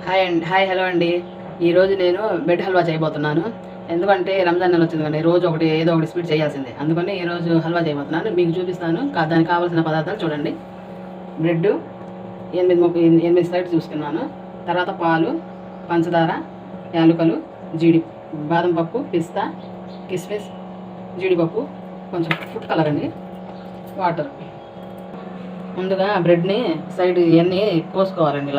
Hi hello అండి. ఈరోజు నేను బెడ్ హల్వా చేయబోతున్నాను. ఎందుకంటే రంజాన్ నెల వచ్చింది కానీ రోజు ఏదో ఒకటి స్వీట్ చేయాల్సిందే. అందుకని ఈరోజు హల్వా చేయబోతున్నాను, మీకు చూపిస్తాను. దానికి కావాల్సిన పదార్థాలు చూడండి. బ్రెడ్ 8 స్లైడ్స్ చూసుకున్నాను. తర్వాత పాలు, పంచదార, యాలకులు, బాదం పప్పు, పిస్తా, కిస్మిస్, జీడిపప్పు, కొంచెం ఫుడ్ కలర్ అండి, వాటర్. ముందుగా బ్రెడ్ని సైడ్ ఇవన్నీ కోసుకోవాలండి.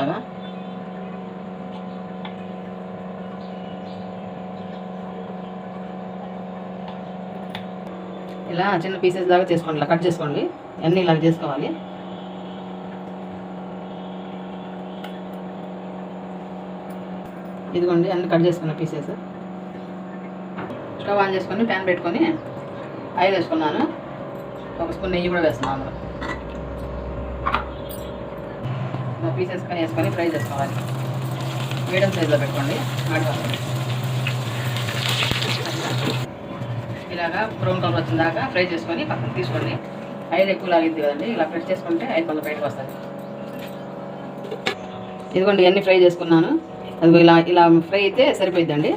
ఇలా చిన్న పీసెస్ లాగా చేసుకోండి, ఇలా కట్ చేసుకోండి. అన్నీ ఇలా చేసుకోవాలి. ఇదిగోండి అన్నీ కట్ చేసుకున్న పీసెస్. స్టవ్ ఆన్ చేసుకొని ప్యాన్ పెట్టుకొని ఆయిల్ వేసుకున్నాను. 1 స్పూన్ నెయ్యి కూడా వేస్తున్నాను. పీసెస్ కానీ వేసుకొని ఫ్రై చేసుకోవాలి. మీడియం సైజులో పెట్టుకోండి. ఇలాగా బ్రౌన్ కలర్ వచ్చిన దాకా ఫ్రై చేసుకొని పక్కన తీసుకోండి. ఆయిల్ ఎక్కువ లాగింది కదండి, ఇలా ప్రెస్ చేసుకుంటే ఆయిల్ కొంచెం బయటకు వస్తుంది. ఇదిగోండి ఇవన్నీ ఫ్రై చేసుకున్నాను. అది ఇలా ఫ్రై అయితే సరిపోయిద్దండి.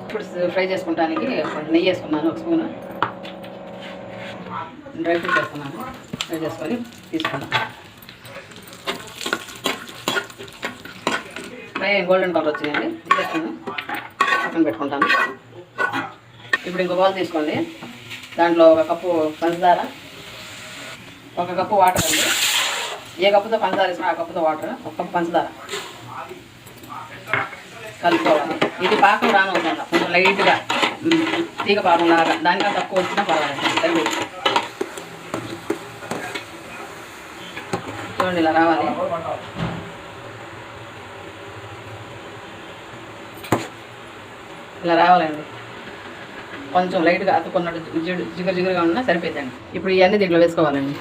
ఇప్పుడు ఫ్రై చేసుకుంటానికి నెయ్యి వేసుకున్నాను, 1 స్పూను. డ్రై ఫ్రూట్స్ వేసుకున్నాను. ఫ్రై చేసుకొని తీసుకున్నాను. ఫ్రై గోల్డెన్ కలర్ వచ్చిందండి, తీసుకుని పక్కన పెట్టుకుంటాను. ఇప్పుడు ఇంకో బౌల్ తీసుకోండి. దాంట్లో 1 కప్పు పంచదార, 1 కప్పు వాటర్ అండి. ఏ కప్పుతో పంచదార వేసినా ఆ కప్పుతో వాటర్, 1 కప్పు పంచదార కలుపుకోవాలి. ఇది పాకం రానవుతుంది, కొంచెం లైట్గా తీగ పాకం లాగా, దానికన్నా తక్కువ వచ్చినా పర్వాలేదు. చూడండి ఇలా రావాలి. ఇలా రావాలండి. కొంచెం లైట్గా అతుకున్నట్టు జిగురుగా ఉన్నా సరిపోతుందండి. ఇప్పుడు ఇవన్నీ దీంట్లో వేసుకోవాలండి.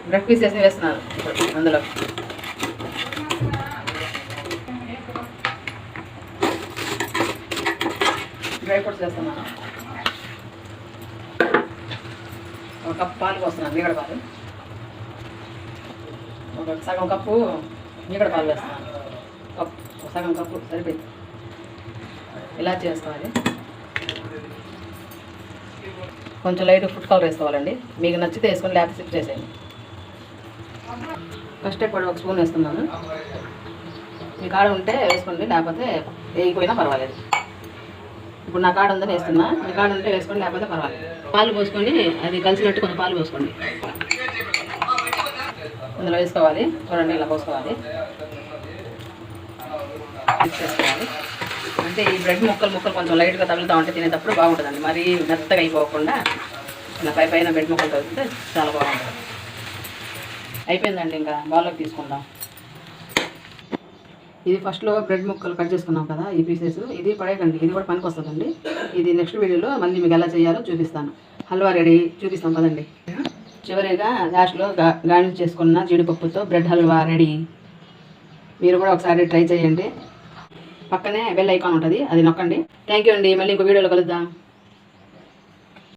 బ్రెడ్ పీసెస్ని వేస్తున్నాను అందులో. డ్రై ఫ్రూట్స్ వేస్తున్నాను. 1 కప్పు పాలు పోస్తున్నాను, మీగడ పాలు. సగం కప్పు మీగడ పాలు వేస్తున్నాను. సగం కప్పు సరిపోయింది. ఇలా చేసుకోవాలి. కొంచెం లైట్ ఫుడ్ కలర్ వేసుకోవాలండి. మీకు నచ్చితే వేసుకొని, లేకపోతే సిప్ చేసేయండి. కస్టర్డ్ పౌడర్ 1 స్పూన్ వేస్తున్నాను. మీ కాడ ఉంటే వేసుకోండి, లేకపోతే వేయకపోయినా పర్వాలేదు. ఇప్పుడు నా కాడ ఉందని వేస్తున్నా, మీ కాడ ఉంటే వేసుకోండి, లేకపోతే పర్వాలేదు. పాలు పోసుకొని అది కలిసినట్టు కొంచెం పాలు పోసుకోండి. అందులో వేసుకోవాలి. చూడండి ఇలా పోసుకోవాలి, మిక్స్ చేసుకోవాలి. అంటే ఈ బ్రెడ్ ముక్కలు కొంచెం లైట్గా తగులుతూ ఉంటే తినేటప్పుడు బాగుంటుందండి. మరీ మెత్తగా అయిపోకుండా ఇలా పైన బ్రెడ్ ముక్కలు తగిలితే చాలా బాగుంటుంది. అయిపోయిందండి, ఇంకా బౌల్లోకి తీసుకుందాం. ఇది ఫస్ట్లో బ్రెడ్ ముక్కలు కట్ చేసుకున్నాం కదా, ఈ పీసెస్ ఇది పడేయకండి, ఇది కూడా పనికి వస్తుందండి. ఇది నెక్స్ట్ వీడియోలో మళ్ళీ మీకు ఎలా చేయాలో చూపిస్తాను. హల్వా రెడీ, చూపిస్తాం కదండి. చివరిగా లాస్ట్లో గార్నిష్ చేసుకున్న జీడిపప్పుతో బ్రెడ్ హల్వా రెడీ. మీరు కూడా ఒకసారి ట్రై చేయండి. పక్కనే బెల్ ఐకాన్ ఉంటుంది, అది నొక్కండి. థ్యాంక్ యూ అండి. మళ్ళీ ఇంకో వీడియోలో కలుద్దాం.